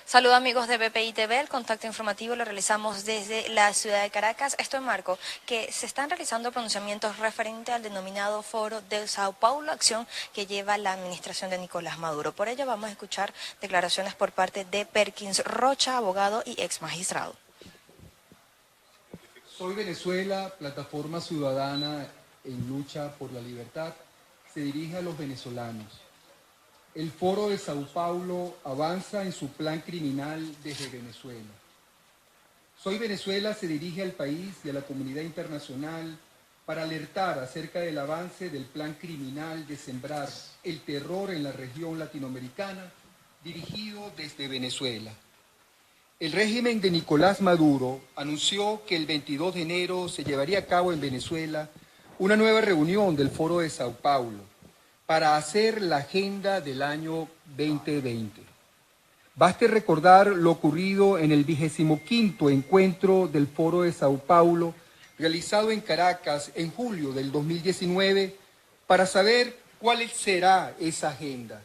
Saludos amigos de BPI TV, el contacto informativo lo realizamos desde la ciudad de Caracas. Esto en marco que se están realizando pronunciamientos referente al denominado Foro de Sao Paulo, acción que lleva la administración de Nicolás Maduro. Por ello vamos a escuchar declaraciones por parte de Perkins Rocha, abogado y ex magistrado. Soy Venezuela, plataforma ciudadana en lucha por la libertad, se dirige a los venezolanos. El Foro de Sao Paulo avanza en su plan criminal desde Venezuela. Soy Venezuela se dirige al país y a la comunidad internacional para alertar acerca del avance del plan criminal de sembrar el terror en la región latinoamericana dirigido desde Venezuela. El régimen de Nicolás Maduro anunció que el 22 de enero se llevaría a cabo en Venezuela una nueva reunión del Foro de Sao Paulo para hacer la agenda del año 2020. Baste recordar lo ocurrido en el 25º encuentro del Foro de Sao Paulo, realizado en Caracas en julio del 2019, para saber cuál será esa agenda.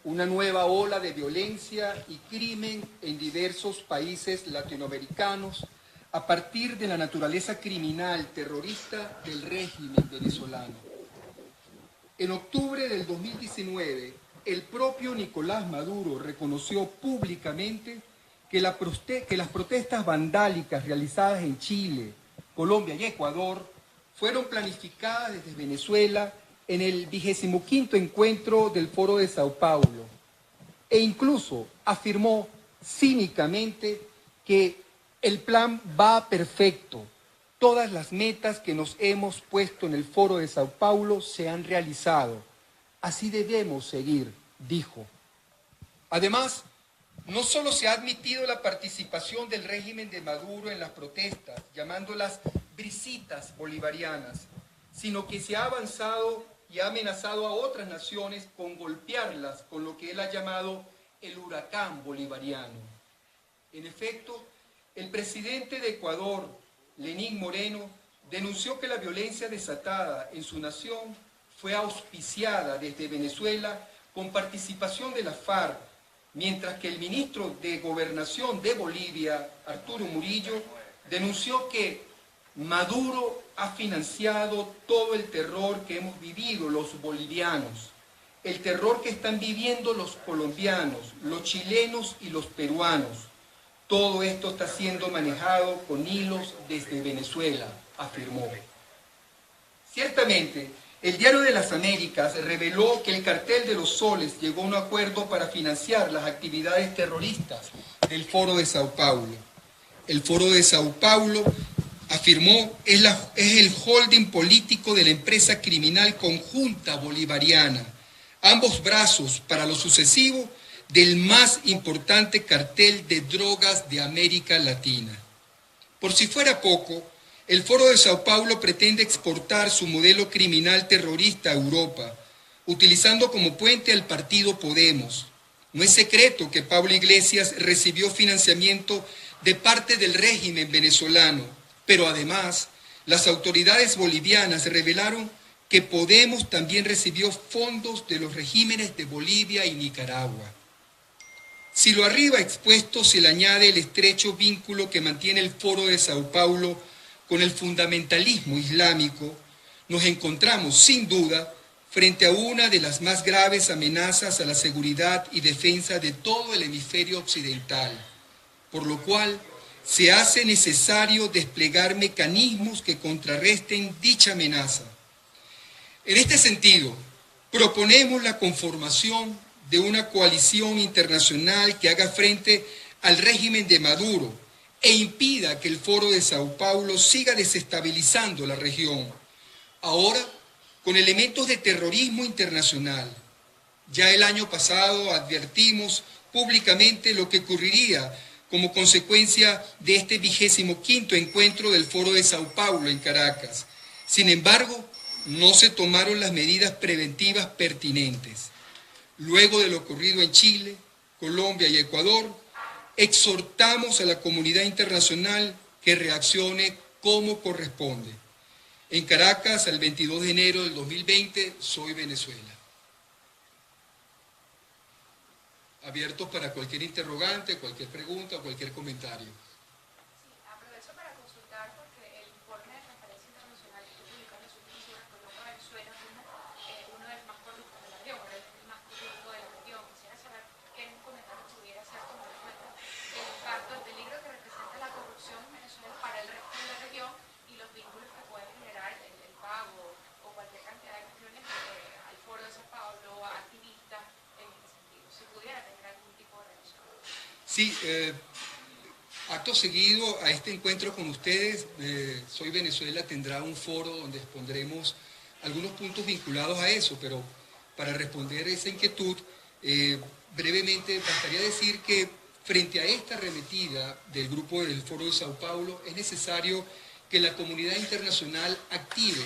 Una nueva ola de violencia y crimen en diversos países latinoamericanos a partir de la naturaleza criminal terrorista del régimen venezolano. En octubre del 2019, el propio Nicolás Maduro reconoció públicamente que las protestas vandálicas realizadas en Chile, Colombia y Ecuador fueron planificadas desde Venezuela en el 25º encuentro del Foro de Sao Paulo, e incluso afirmó cínicamente que el plan va perfecto. Todas las metas que nos hemos puesto en el Foro de Sao Paulo se han realizado. Así debemos seguir, dijo. Además, no solo se ha admitido la participación del régimen de Maduro en las protestas, llamándolas brisitas bolivarianas, sino que se ha avanzado y ha amenazado a otras naciones con golpearlas con lo que él ha llamado el huracán bolivariano. En efecto, el presidente de Ecuador, Lenín Moreno, denunció que la violencia desatada en su nación fue auspiciada desde Venezuela con participación de la FARC, mientras que el ministro de Gobernación de Bolivia, Arturo Murillo, denunció que Maduro ha financiado todo el terror que hemos vivido los bolivianos, el terror que están viviendo los colombianos, los chilenos y los peruanos. Todo esto está siendo manejado con hilos desde Venezuela, afirmó. Ciertamente, el Diario de las Américas reveló que el Cartel de los Soles llegó a un acuerdo para financiar las actividades terroristas del Foro de Sao Paulo. El Foro de Sao Paulo, afirmó, es el holding político de la empresa criminal conjunta bolivariana, ambos brazos para lo sucesivo del más importante cartel de drogas de América Latina. Por si fuera poco, el Foro de Sao Paulo pretende exportar su modelo criminal terrorista a Europa, utilizando como puente al partido Podemos. No es secreto que Pablo Iglesias recibió financiamiento de parte del régimen venezolano, pero además las autoridades bolivianas revelaron que Podemos también recibió fondos de los regímenes de Bolivia y Nicaragua. Si lo arriba expuesto se le añade el estrecho vínculo que mantiene el Foro de Sao Paulo con el fundamentalismo islámico, nos encontramos sin duda frente a una de las más graves amenazas a la seguridad y defensa de todo el hemisferio occidental, por lo cual se hace necesario desplegar mecanismos que contrarresten dicha amenaza. En este sentido, proponemos la conformación de una coalición internacional que haga frente al régimen de Maduro e impida que el Foro de Sao Paulo siga desestabilizando la región, ahora con elementos de terrorismo internacional. Ya el año pasado advertimos públicamente lo que ocurriría como consecuencia de este 25º encuentro del Foro de Sao Paulo en Caracas. Sin embargo, no se tomaron las medidas preventivas pertinentes. Luego de lo ocurrido en Chile, Colombia y Ecuador, exhortamos a la comunidad internacional que reaccione como corresponde. En Caracas, el 22 de enero del 2020, soy Venezuela. abiertos para cualquier interrogante, cualquier pregunta o cualquier comentario. Aprovecho para consultar porque el informe de transparencia internacional que publicó en las últimas horas coloca a Venezuela como uno de los más corruptos de la región, o el más corrupto de la región. Quisiera saber qué comentario pudiera hacer con respecto al impacto, el peligro que representa la corrupción en Venezuela para el resto de la región y los vínculos que puede generar el pago o cualquier cantidad de cuestiones al Foro de Sao Paulo, a activistas en este sentido. Si pudiera tener algún tipo de relación. Sí, acto seguido a este encuentro con ustedes, Soy Venezuela tendrá un foro donde expondremos algunos puntos vinculados a eso, pero para responder esa inquietud, brevemente bastaría decir que frente a esta arremetida del grupo del Foro de Sao Paulo, es necesario que la comunidad internacional active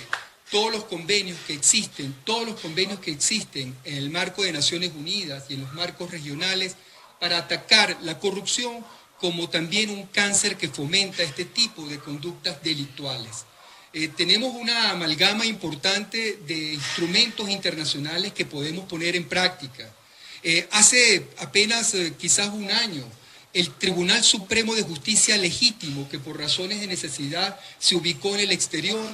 todos los convenios que existen en el marco de Naciones Unidas y en los marcos regionales para atacar la corrupción como también un cáncer que fomenta este tipo de conductas delictuales. Tenemos una amalgama importante de instrumentos internacionales que podemos poner en práctica. Hace apenas quizás un año, el Tribunal Supremo de Justicia Legítimo, que por razones de necesidad se ubicó en el exterior,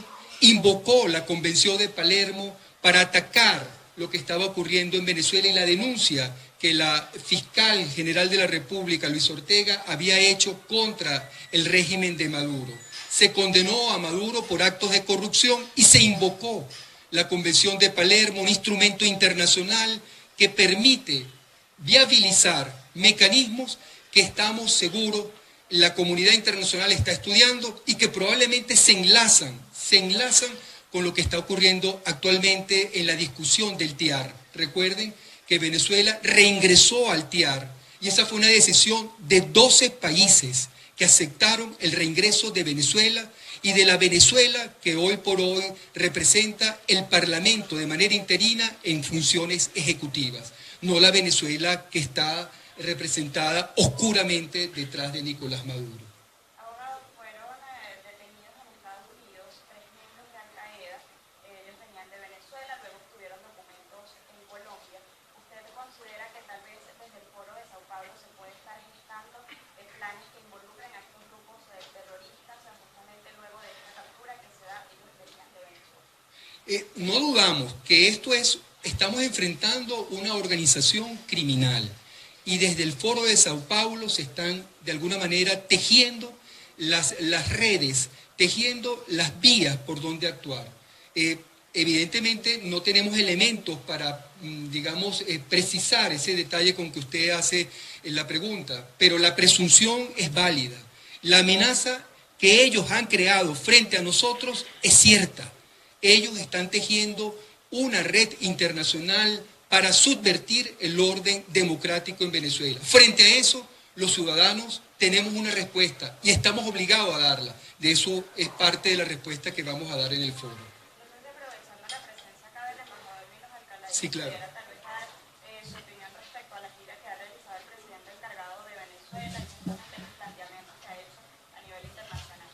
invocó la Convención de Palermo para atacar lo que estaba ocurriendo en Venezuela y la denuncia que la fiscal general de la República, Luis Ortega, había hecho contra el régimen de Maduro. Se condenó a Maduro por actos de corrupción y se invocó la Convención de Palermo, un instrumento internacional que permite viabilizar mecanismos que estamos seguros la comunidad internacional está estudiando y que probablemente se enlazan con lo que está ocurriendo actualmente en la discusión del TIAR. Recuerden que Venezuela reingresó al TIAR y esa fue una decisión de 12 países que aceptaron el reingreso de Venezuela y de la Venezuela que hoy por hoy representa el Parlamento de manera interina en funciones ejecutivas, no la Venezuela que está representada oscuramente detrás de Nicolás Maduro. Ahora fueron detenidos en Estados Unidos 3 miembros de Al Qaeda. Ellos venían de Venezuela, luego tuvieron documentos en Colombia. ¿Usted considera que tal vez desde el Foro de Sao Paulo se puede estar gestando planes que involucren a estos grupos terroristas justamente luego de esta captura que se da ellos venían de Venezuela? No dudamos que estamos enfrentando una organización criminal. Y desde el Foro de Sao Paulo se están, de alguna manera, tejiendo las redes, tejiendo las vías por donde actuar. Evidentemente no tenemos elementos para, precisar ese detalle con que usted hace la pregunta, pero la presunción es válida. La amenaza que ellos han creado frente a nosotros es cierta. Ellos están tejiendo una red internacional para subvertir el orden democrático en Venezuela. Frente a eso, los ciudadanos tenemos una respuesta y estamos obligados a darla. De eso es parte de la respuesta que vamos a dar en el foro. Entonces, aprovechando la presencia acá del embajador Milos Alcalá, sí, claro. ¿Pudiera tal vez dar su opinión respecto a la gira que ha realizado el presidente encargado de Venezuela y justamente los planteamientos que ha hecho a nivel internacional?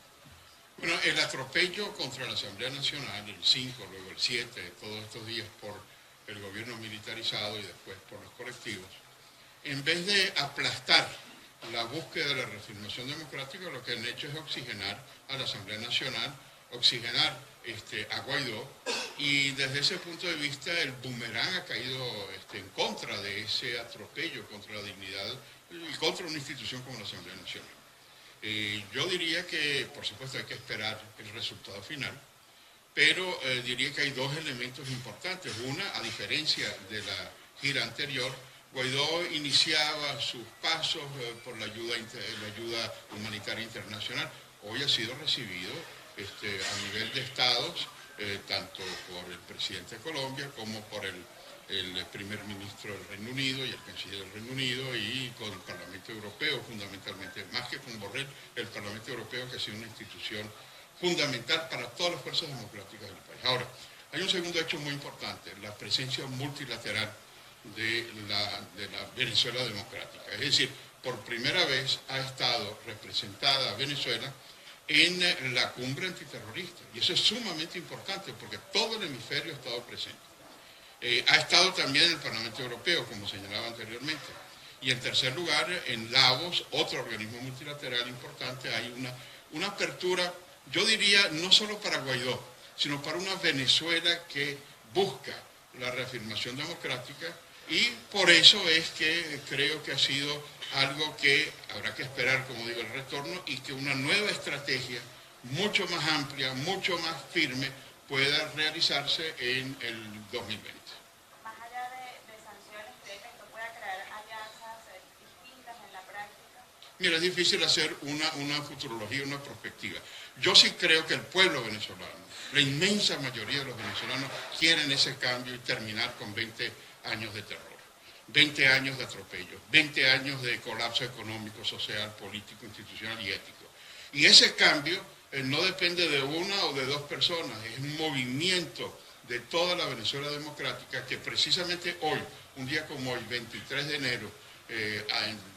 Bueno, el atropello contra la Asamblea Nacional, el 5, luego el 7, todos estos días por el gobierno militarizado y después por los colectivos, en vez de aplastar la búsqueda de la reafirmación democrática, lo que han hecho es oxigenar a la Asamblea Nacional, oxigenar a Guaidó, y desde ese punto de vista el boomerang ha caído en contra de ese atropello contra la dignidad y contra una institución como la Asamblea Nacional. Yo diría que, por supuesto, hay que esperar el resultado final, pero diría que hay dos elementos importantes. Una, a diferencia de la gira anterior, Guaidó iniciaba sus pasos por la ayuda humanitaria internacional. Hoy ha sido recibido a nivel de estados, tanto por el presidente de Colombia como por el primer ministro del Reino Unido y el canciller del Reino Unido y con el Parlamento Europeo, fundamentalmente, más que con Borrell, el Parlamento Europeo, que ha sido una institución fundamental para todas las fuerzas democráticas del país. Ahora, hay un segundo hecho muy importante, la presencia multilateral de la Venezuela democrática. Es decir, por primera vez ha estado representada Venezuela en la cumbre antiterrorista. Y eso es sumamente importante porque todo el hemisferio ha estado presente. Ha estado también en el Parlamento Europeo, como señalaba anteriormente. Y en tercer lugar, en Davos, otro organismo multilateral importante, hay una apertura, yo diría, no solo para Guaidó, sino para una Venezuela que busca la reafirmación democrática, y por eso es que creo que ha sido algo que habrá que esperar, como digo, el retorno, y que una nueva estrategia mucho más amplia, mucho más firme, pueda realizarse en el 2020. Más allá de sanciones, ¿cree que esto pueda crear alianzas distintas en la práctica? Mira, es difícil hacer una futurología, una perspectiva. Yo sí creo que el pueblo venezolano, la inmensa mayoría de los venezolanos, quieren ese cambio y terminar con 20 años de terror, 20 años de atropello, 20 años de colapso económico, social, político, institucional y ético. Y ese cambio no depende de una o de dos personas, es un movimiento de toda la Venezuela democrática que precisamente hoy, un día como hoy, 23 de enero,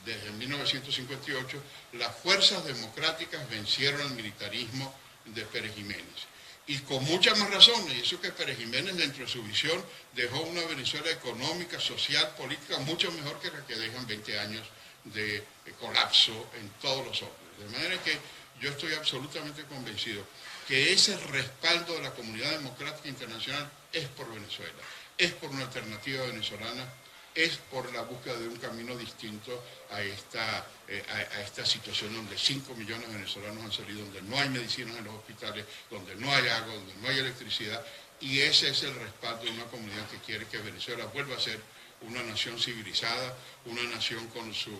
desde 1958, las fuerzas democráticas vencieron al militarismo de Pérez Jiménez. Y con mucha más razón, y eso que Pérez Jiménez, dentro de su visión, dejó una Venezuela económica, social, política, mucho mejor que la que dejan 20 años de colapso en todos los órdenes. De manera que yo estoy absolutamente convencido que ese respaldo de la comunidad democrática internacional es por Venezuela, es por una alternativa venezolana, es por la búsqueda de un camino distinto a esta situación donde 5 millones de venezolanos han salido, donde no hay medicinas en los hospitales, donde no hay agua, donde no hay electricidad, y ese es el respaldo de una comunidad que quiere que Venezuela vuelva a ser una nación civilizada, una nación con su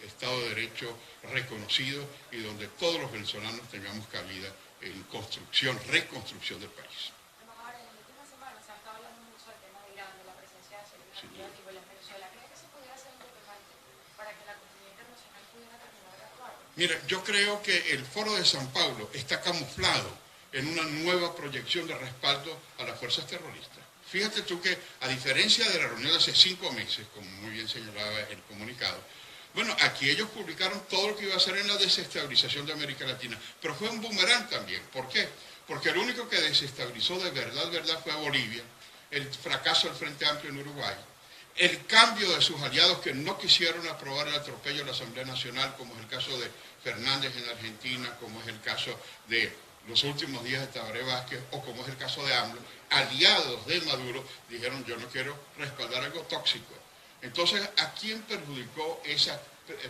Estado de Derecho reconocido y donde todos los venezolanos tengamos cabida en construcción, reconstrucción del país. Embajador, en las últimas semanas se ha estado hablando mucho del tema de Irán, de la presencia de seguridad activa en Venezuela. ¿Cree que se pudiera hacer un detonante para que la comunidad internacional pudiera terminar de actuar? Mira, yo creo que el Foro de San Pablo está camuflado en una nueva proyección de respaldo a las fuerzas terroristas. Fíjate tú que, a diferencia de la reunión de hace 5 meses, como muy bien señalaba el comunicado, bueno, aquí ellos publicaron todo lo que iba a hacer en la desestabilización de América Latina, pero fue un boomerang también. ¿Por qué? Porque el único que desestabilizó de verdad fue a Bolivia, el fracaso del Frente Amplio en Uruguay, el cambio de sus aliados que no quisieron aprobar el atropello de la Asamblea Nacional, como es el caso de Fernández en Argentina, como es el caso de los últimos días de Tabaré Vázquez, o como es el caso de AMLO, aliados de Maduro, dijeron yo no quiero respaldar algo tóxico. Entonces, ¿a quién perjudicó esa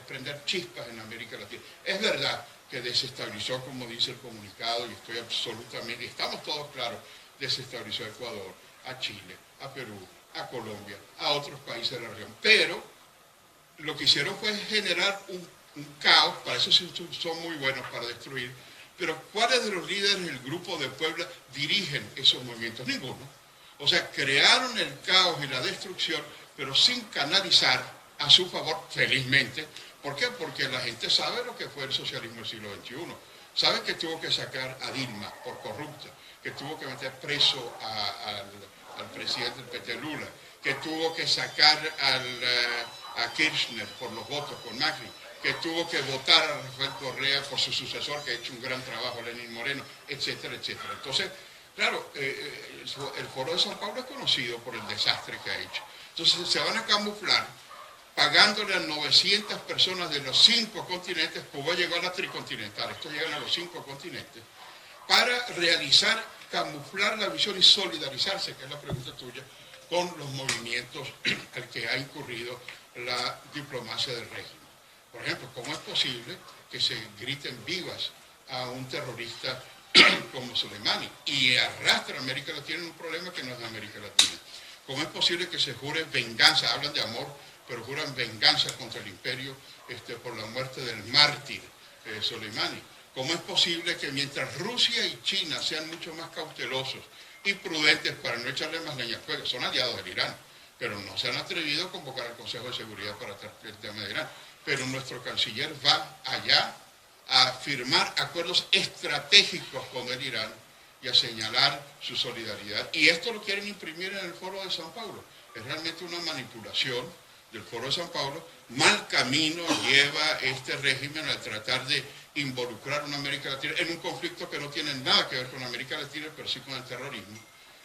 prender chispas en América Latina? Es verdad que desestabilizó, como dice el comunicado, y estoy absolutamente, estamos todos claros, desestabilizó a Ecuador, a Chile, a Perú, a Colombia, a otros países de la región, pero lo que hicieron fue generar un caos, para eso sí son muy buenos para destruir, pero ¿cuáles de los líderes del Grupo de Puebla dirigen esos movimientos? Ninguno. O sea, crearon el caos y la destrucción, pero sin canalizar a su favor, felizmente. ¿Por qué? Porque la gente sabe lo que fue el socialismo del siglo XXI. Sabe que tuvo que sacar a Dilma por corrupta, que tuvo que meter preso al presidente del PT Lula, que tuvo que sacar a Kirchner por los votos con Macri, que tuvo que votar a Rafael Correa por su sucesor, que ha hecho un gran trabajo, Lenín Moreno, etcétera, etcétera. Entonces, claro, el Foro de San Pablo es conocido por el desastre que ha hecho. Entonces, se van a camuflar pagándole a 900 personas de los 5 continentes, Cuba llegó a la tricontinental, estos llegan a los 5 continentes, para realizar, camuflar la visión y solidarizarse, que es la pregunta tuya, con los movimientos al que ha incurrido la diplomacia del régimen. Por ejemplo, ¿cómo es posible que se griten vivas a un terrorista como Soleimani y arrastra a América Latina en un problema que no es de América Latina? ¿Cómo es posible que se jure venganza? Hablan de amor, pero juran venganza contra el imperio por la muerte del mártir Soleimani. ¿Cómo es posible que mientras Rusia y China sean mucho más cautelosos y prudentes para no echarle más leña al fuego, son aliados del Irán, pero no se han atrevido a convocar al Consejo de Seguridad para tratar el tema de Irán? Pero nuestro canciller va allá a firmar acuerdos estratégicos con el Irán y a señalar su solidaridad. Y esto lo quieren imprimir en el Foro de San Pablo. Es realmente una manipulación del Foro de San Pablo. Mal camino lleva este régimen al tratar de involucrar a una América Latina en un conflicto que no tiene nada que ver con América Latina, pero sí con el terrorismo,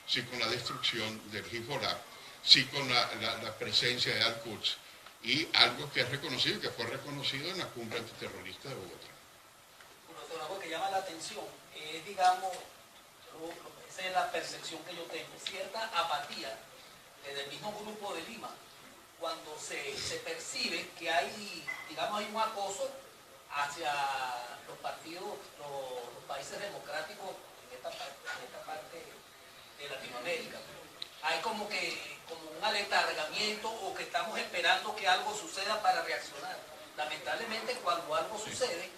sí con la destrucción del Hezbollah, sí con la presencia de Al-Quds. y algo que es reconocido y que fue reconocido en la cumbre antiterrorista de Bogotá. Pero algo que llama la atención es, digamos, esa es la percepción que yo tengo, cierta apatía desde el mismo grupo de Lima, cuando se percibe que hay, digamos, hay un acoso hacia los partidos, los países democráticos en esta parte de Latinoamérica. Hay como un aletargamiento o que estamos esperando que algo suceda para reaccionar. Lamentablemente, cuando algo suceden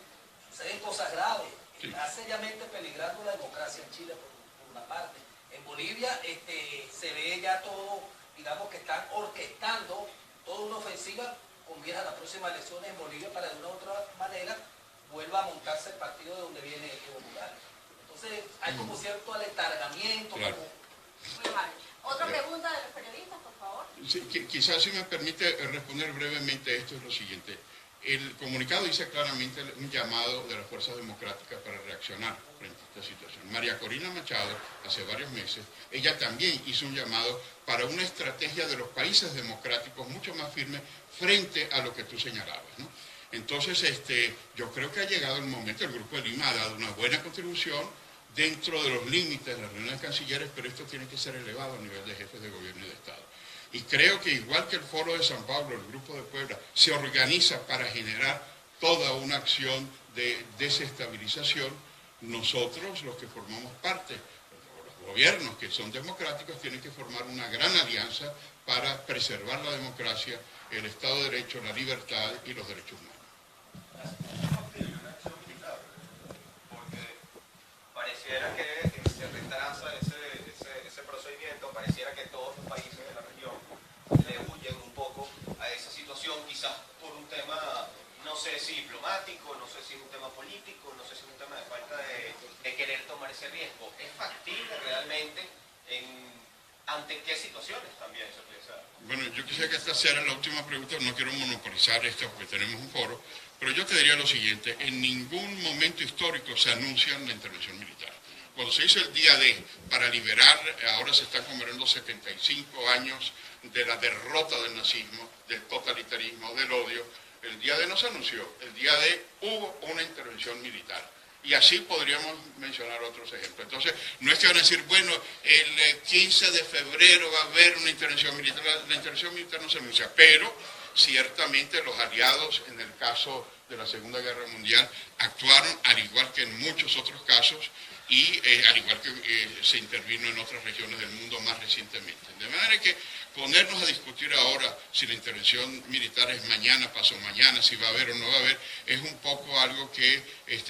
cosas graves. Sí. Está seriamente peligrando la democracia en Chile por una parte. En Bolivia se ve ya todo, digamos que están orquestando toda una ofensiva con miras a las próximas elecciones en Bolivia para de una u otra manera vuelva a montarse el partido de donde viene Evo Morales. Entonces hay como cierto aletargamiento. Claro. Muy mal. Otra pregunta de los periodistas, por favor. Sí, quizás si me permite responder brevemente esto es lo siguiente. El comunicado dice claramente un llamado de las fuerzas democráticas para reaccionar frente a esta situación. María Corina Machado, hace varios meses, ella también hizo un llamado para una estrategia de los países democráticos mucho más firme frente a lo que tú señalabas, ¿no? Entonces, yo creo que ha llegado el momento, el Grupo de Lima ha dado una buena contribución dentro de los límites de las reuniones de cancilleres, pero esto tiene que ser elevado a nivel de jefes de gobierno y de Estado. Y creo que igual que el Foro de San Pablo, el Grupo de Puebla, se organiza para generar toda una acción de desestabilización, nosotros, los que formamos parte, los gobiernos que son democráticos, tienen que formar una gran alianza para preservar la democracia, el Estado de Derecho, la libertad y los derechos humanos. Pareciera que se retrasa ese procedimiento, pareciera que todos los países de la región le huyen un poco a esa situación, quizás por un tema, no sé si diplomático, no sé si es un tema político, no sé si es un tema de falta de querer tomar ese riesgo. ¿Es factible realmente? ¿Ante qué situaciones también se piensa? Bueno, yo quisiera que esta sea la última pregunta, no quiero monopolizar esto porque tenemos un foro, pero yo te diría lo siguiente, en ningún momento histórico se anuncia la intervención militar. Cuando se hizo el día D para liberar, ahora se están conmemorando 75 años de la derrota del nazismo, del totalitarismo, del odio, el día D no se anunció, el día D hubo una intervención militar. Y así podríamos mencionar otros ejemplos. Entonces, no es que van a decir, bueno, el 15 de febrero va a haber una intervención militar. La intervención militar no se anuncia, pero ciertamente los aliados, en el caso de la Segunda Guerra Mundial, actuaron al igual que en muchos otros casos y al igual que se intervino en otras regiones del mundo más recientemente. De manera que ponernos a discutir ahora si la intervención militar es mañana, pasó mañana, si va a haber o no va a haber, es un poco algo que,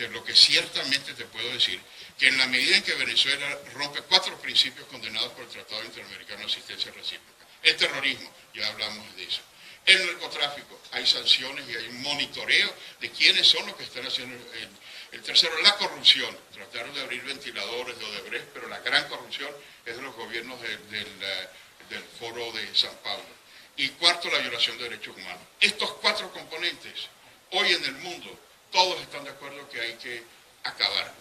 lo que ciertamente te puedo decir, que en la medida en que Venezuela rompe 4 principios condenados por el Tratado Interamericano de Asistencia Recíproca, el terrorismo, ya hablamos de eso, el narcotráfico, hay sanciones y hay un monitoreo de quiénes son los que están haciendo el tercero, la corrupción. Trataron de abrir ventiladores de Odebrecht, pero la gran corrupción es de los gobiernos del Foro de San Pablo. Y cuarto, la violación de derechos humanos. Estos 4 componentes, hoy en el mundo, todos están de acuerdo que hay que acabar.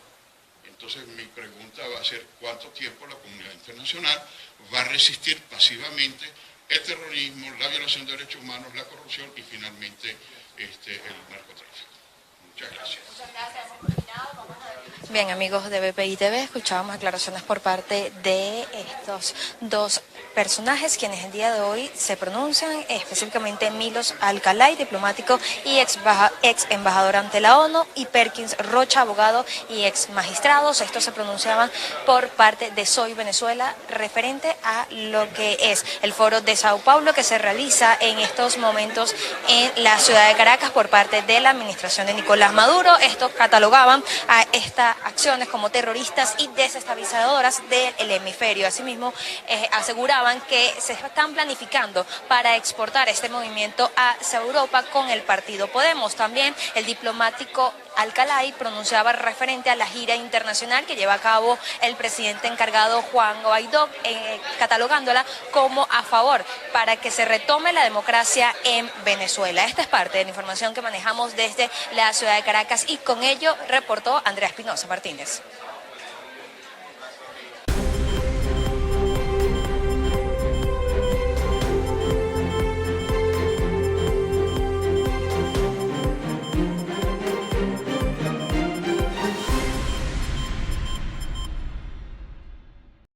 Entonces mi pregunta va a ser cuánto tiempo la comunidad internacional va a resistir pasivamente el terrorismo, la violación de derechos humanos, la corrupción y finalmente el narcotráfico. Muchas gracias. Muchas gracias, hemos terminado. Vamos a ver. Bien, amigos de BPI TV, escuchábamos aclaraciones por parte de estos dos personajes quienes el día de hoy se pronuncian, específicamente Milos Alcalay, diplomático y ex embajador ante la ONU, y Perkins Rocha, abogado y ex magistrados. Estos se pronunciaban por parte de Soy Venezuela referente a lo que es el foro de Sao Paulo que se realiza en estos momentos en la ciudad de Caracas por parte de la administración de Nicolás Maduro. Estos catalogaban a estas acciones como terroristas y desestabilizadoras del hemisferio. Asimismo, aseguraban que se están planificando para exportar este movimiento hacia Europa con el partido Podemos. También el diplomático Alcalay pronunciaba referente a la gira internacional que lleva a cabo el presidente encargado Juan Guaidó, catalogándola como a favor para que se retome la democracia en Venezuela. Esta es parte de la información que manejamos desde la ciudad de Caracas y con ello reportó Andrea Espinosa Martínez.